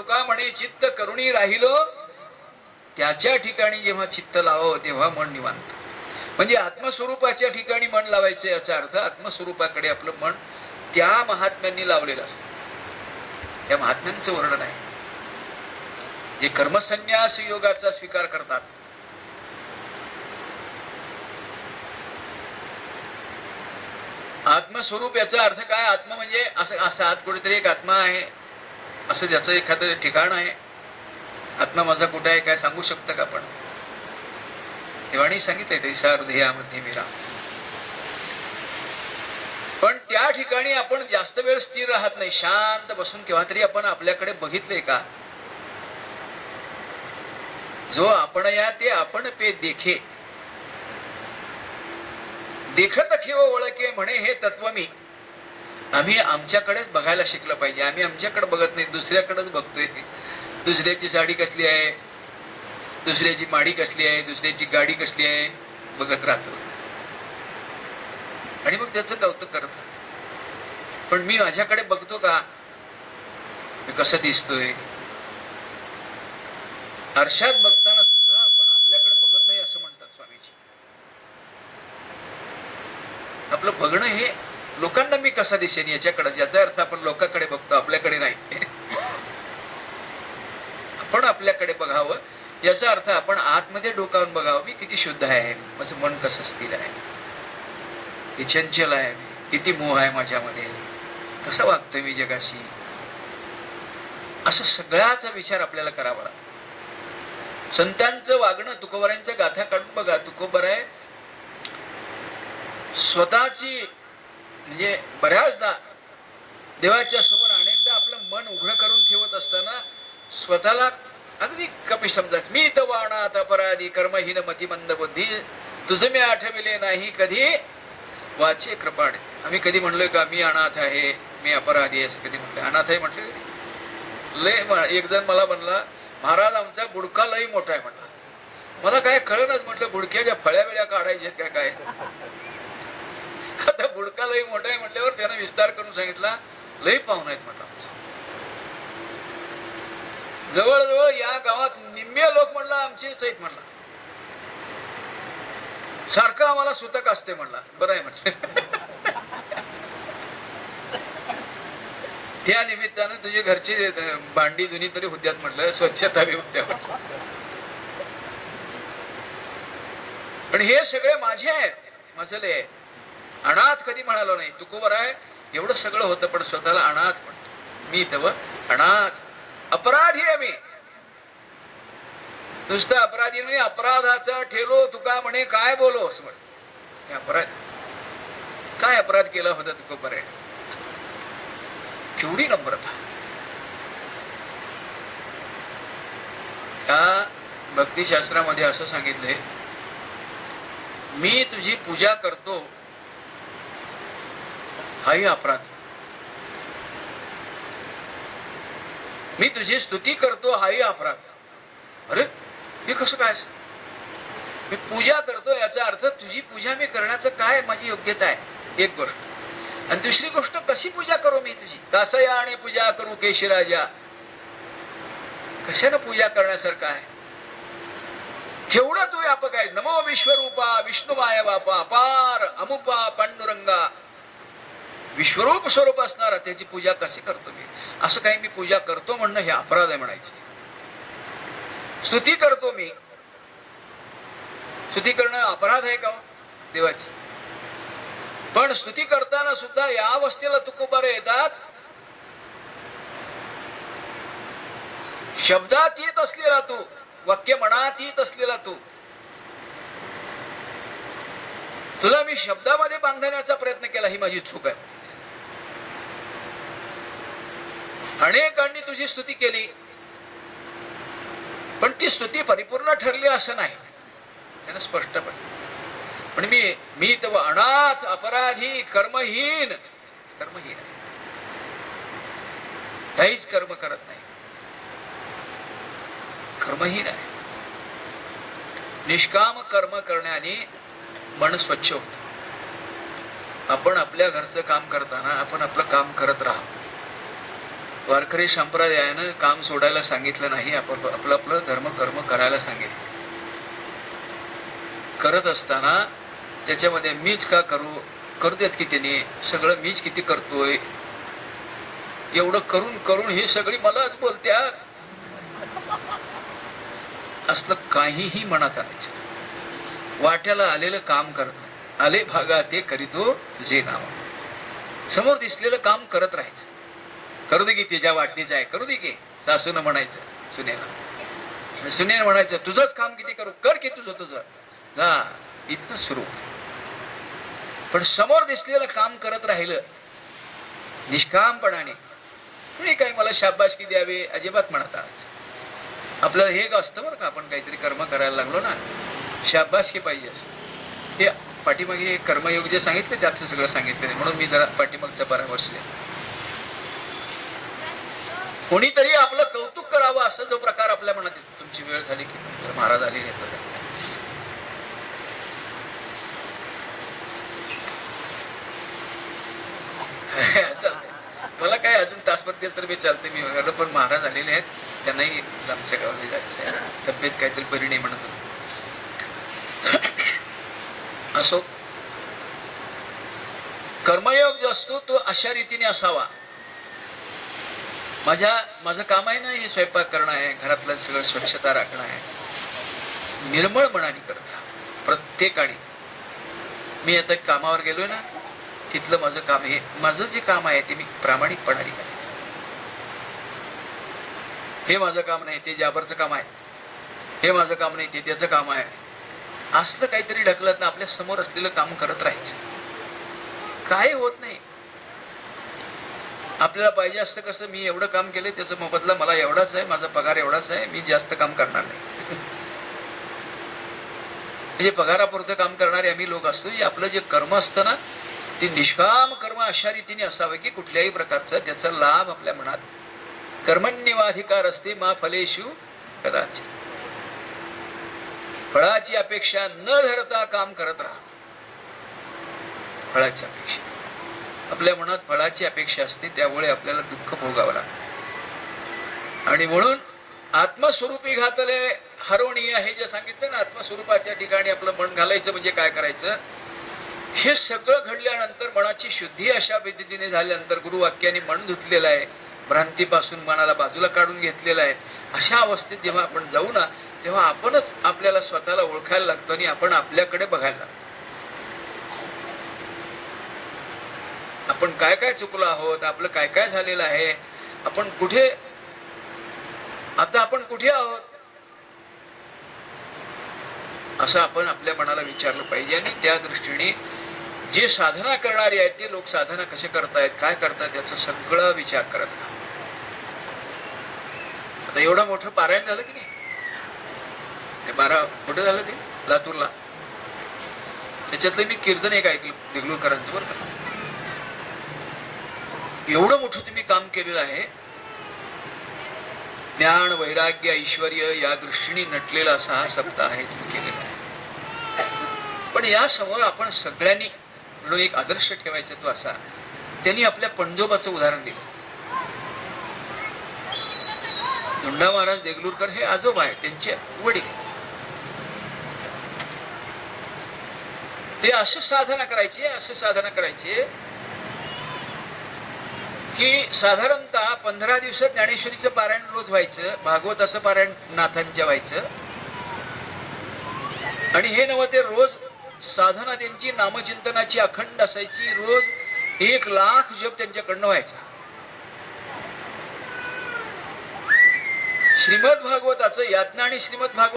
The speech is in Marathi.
तुका म्हणे चित्त करुणी राहिलो, त्याच्या ठिकाणी जेव्हा चित्त लावावं तेव्हा मन निवांत. म्हणजे आत्मस्वरूपाच्या ठिकाणी मन लावायचं याचा अर्थ आत्मस्वरूपाकडे आपलं मन त्या महात्म्यांनी लावलेलं असतं. त्या महात्म्यांचं वर्णन आहे जे कर्मसन्यास योगाचा स्वीकार करतात. आत्मस्वरूप याचा अर्थ काय? आत्मा म्हणजे असं आत कुठेतरी एक आत्मा आहे असं ज्याचं एखादं ठिकाण आहे. आत्मा माझा कुठे आहे काय सांगू शकतं का आपण? देवाणी सांगितलंय तैसा हृदयामध्ये विराम. पण त्या ठिकाणी आपण जास्त वेळ स्थिर राहत नाही. शांत बसून केव्हा तरी आपण आपल्याकडे बघितलंय का? जो आपण या ते आपण पे देखे, देखत खेव ओळखे म्हणे हे तत्व मी. आम्ही आमच्याकडेच बघायला शिकलं पाहिजे. आम्ही आमच्याकडे बघत नाही, दुसऱ्याकडेच बघतोय. दुसऱ्याची साडी कसली आहे, दुसऱ्याची माडी कसली आहे, दुसऱ्याची गाडी कसली आहे बघत राहतो आणि मग त्याचं कौतुक करत राहतो. पण मी माझ्याकडे बघतो का? मी कसं दिसतोय? आरशात बघताना सुद्धा आपण आपल्याकडे बघत नाही असं म्हणतात स्वामीजी. आपलं बघणं हे लोकांना मी कसा दिसेन याच्याकडे, याचा अर्थ आपण लोकांकडे बघतो, आपल्याकडे नाही. आपण आपल्याकडे बघावं याचा अर्थ आपण आतमध्ये डोकावून बघावं. मी किती शुद्ध आहे, माझं मन कसं स्थिर आहे, किती चंचल आहे, किती मोह आहे माझ्यामध्ये, कसं वागतोय मी जगाशी, असं सगळ्याचा विचार आपल्याला करावा लागतो. संतांचं वागणं, तुकोबरायांच्या गाथा काढून बघा. तुकोबर आहे स्वतःची म्हणजे बऱ्याचदा देवाच्या समोर अनेकदा आपलं मन उघडं करून ठेवत असताना स्वतःला अगदी कमी समजत. मी तव अनाथ अपराधी कर्महीन मतिमंद बुद्धी, तुझं मी आठविले नाही कधी वाचे कृपाणे. आम्ही कधी म्हणलोय का मी अनाथ आहे, मी अपराधी आहे असं कधी म्हटलं? अनाथ आहे म्हटलं लय. एक जण मला म्हणला महाराज आमचा गुडका लई मोठा आहे म्हटला. मला काय कळणच. म्हटलं गुडक्याच्या फळ्या बिळ्या काढायच्या का काय? आता गुडका लई मोठा आहे म्हटल्यावर त्यानं विस्तार करून सांगितला लई पाहुण आहेत म्हटलं. जवळजवळ या गावात निम्मे लोक म्हणला आमचेच आहेत म्हणला. सारखं आम्हाला सुतक असते म्हणला. बरं आहे म्हटलं. त्या निमित्तानं तुझे घरची भांडी जुनी तरी होत्यात म्हटलं, स्वच्छता बी होत्या म्हटलं. पण हे सगळे माझे आहेत, मजले आहेत. अनाथ कधी म्हणालो नाही. तुकोबर आहे एवढं सगळं होतं पण स्वतःला अनाथ म्हणतो. मी तव अनाथ अपराधी आहे मी. नुसतं अपराधी नाही, अपराधाचा ठेलो तुका म्हणे काय बोलो असं म्हण. अपराध काय अपराध केला होता तुकोबर आहे? केवढी नम्रता. त्या भक्तिशास्त्रामध्ये असं सांगितलंय, मी तुझी पूजा करतो हाही अपराध, मी तुझी स्तुती करतो हाही अपराध. अरे मी कसं काय? मी पूजा करतो याचा अर्थ तुझी पूजा मी करण्याचं काय माझी योग्यता आहे एक गोष्ट. आणि दुसरी गोष्ट कशी पूजा करू मी तुझी? दासया आणि पूजा करू केशीराजा. कशानं पूजा करण्यासारखं आहे? केवढा तू व्यापक आहे. नमो विश्वरूपा विष्णुमाय बापा अपार अमुपा पांडुरंगा. विश्वरूप स्वरूप असणारा त्याची पूजा कशी करतो मी? असं काही मी पूजा करतो म्हणणं हे अपराध आहे म्हणायचे. स्तुती करतो मी, स्तुती करणं अपराध आहे का देवाची? पण स्तुती करताना सुद्धा या अवस्थेला तुकोबार येतात. शब्दात येत असलेला तू, वाक्य मनात येत असलेला तू, तुला मी शब्दामध्ये बांधण्याचा प्रयत्न केला ही माझी चूक आहे. अनेकांनी तुझी स्तुती केली पण ती स्तुती परिपूर्ण ठरली असं नाही, त्यानं स्पष्टपणे. पण मी तव अनाथ अपराधी कर्महीन आहे. काहीच कर्म करत नाही, कर्महीन आहे. निष्काम कर्म करण्याने मन स्वच्छ होत. आपण आपल्या घरचं काम करताना आपण आपलं काम करत राहा. वारकरी संप्रदायानं काम सोडायला सांगितलं नाही, आपण आपलं आपलं धर्म कर्म करायला सांगितलं. करत असताना त्याच्यामध्ये मीच का करू देत की त्याने सगळं मीच किती करतोय, एवढं करून करून हे सगळी मलाच बोलत्या, असलं काहीही मनात आणायचं. वाट्याला आलेलं काम करत आले भागा ते करीतो तुझे नाव. समोर दिसलेलं काम करत राहायचं. करू दे की त्याच्या वाटणीचं आहे, करू दे की सासूनं म्हणायचं सुनेला, सुनेला म्हणायचं तुझंच काम किती करू, कर की तुझं जा, इथनं सुरू. पण समोर दिसलेलं काम करत राहिलं निष्कामपणाने, कुणी काही मला शाबासकी द्यावी अजिबात म्हणत आहात. आपल्याला हे असतं बरं का, आपण काहीतरी कर्म करायला लागलो ना, शाबासकी पाहिजे असतं. ते पाठीमागे कर्मयोग जे सांगितलं त्यातलं सगळं सांगितलं, म्हणून मी जरा पाठीमागचा परामर्शले. कोणीतरी आपलं कौतुक करावं असं जो प्रकार आपल्या मनात येतो. तुमची वेळ झाली की महाराज आली घेतलं. मला काय अजून तासभर दिलं तर मी चालते, मी वगैरे, पण महाराज आलेले आहेत, त्यांनाही आमच्या गावाला जायचं आहे, तब्येत काहीतरी बरी नाही म्हणत असो. कर्मयोग जो असतो तो अशा रीतीने असावा. माझं काम आहे ना, हे स्वयंपाक करणं आहे, घरातलं सगळं स्वच्छता राखणं आहे, निर्मळ मनाने करता प्रत्येकाने. मी आता कामावर गेलोय ना, तिथलं माझं काम, हे माझं जे काम आहे ते मी प्रामाणिकपणाने करायचं. हे माझं काम नाही, ते जाबरचं काम आहे, हे माझं काम नाही, ते त्याचं काम आहे, असलं काहीतरी ढकलत ना आपल्या समोर असलेलं काम करत राहायचं. काय होत नाही. आपल्याला पाहिजे असतं कसं, मी एवढं काम केलं त्याचा मोबदला मला एवढाच आहे, माझा पगार एवढाच आहे, मी जास्त काम करणार नाही. म्हणजे पगारापुरतं काम करणारे आम्ही लोक असतो. जे आपलं जे कर्म असतं ना ते निष्काम कर्म अशा रीतीने असावे की कुठल्याही प्रकारचा त्याचा लाभ आपल्या मनात. कर्मण्यवाधिकार असते मा फलेषु कदाचित. फळाची अपेक्षा न धरता काम करत राहा. फळाची अपेक्षा, आपल्या मनात फळाची अपेक्षा असते, त्यामुळे आपल्याला दुःख भोगावं लागतं. आणि म्हणून आत्मस्वरूपी घातले हरवणीय हे जे सांगितलं ना, आत्मस्वरूपाच्या ठिकाणी आपलं मन घालायचं म्हणजे काय करायचं. हे सगळं घडल्यानंतर मनाची शुद्धी अशा पद्धतीने झाल्यानंतर गुरुवाक्याने मन धुतलेलं आहे, भ्रांतीपासून मनाला बाजूला काढून घेतलेलं आहे. अशा अवस्थेत जेव्हा आपण जाऊ ना, तेव्हा आपणच आपल्याला स्वतःला ओळखायला लागतो आणि आपण आपल्याकडे बघायला लागतो. आपण काय काय चुकलो आहोत, आपलं काय काय झालेलं आहे, आपण कुठे, आता आपण कुठे आहोत, असं आपण आपल्या मनाला विचारलं पाहिजे. आणि त्या दृष्टीने जे साधना करणारे आहेत ते लोक साधना कसे करतायत, काय करतायत, याचा सगळं विचार करत. आता एवढं मोठं पारायण झालं की नाही, ते 12 कुठं झालं ते लातूरला, त्याच्यातलं मी कीर्तन एक ऐकलं देगलूरकरांचं बरं का. एवढं मोठं तुम्ही काम केलेलं आहे, ज्ञान वैराग्य ऐश्वर्य या दृष्टीने नटलेला असा हा सप्ताह आहे तुम्ही केलेला आहे. पण या समोर आपण सगळ्यांनी मिळून एक आदर्श ठेवायचा तो असा, त्यांनी आपल्या पणजोबाचं उदाहरण दिलं. धोंडा महाराज देगलूरकर हे आजोबा आहे, त्यांचे वडील. ते असं साधना करायचे की साधारणतः 15 दिवसात ज्ञानेश्वरीचं पारायण रोज व्हायचं, भागवताचं पारायण नाथांच्या व्हायचं. आणि हे नव्हे ते रोज साधना त्यांची नामचिंतनाची अखंड असायची. रोज 1,00,000 जप त्यांच्याकडनं व्हायचा. श्रीमद भागवताचं यातना आणि श्रीमद भागवत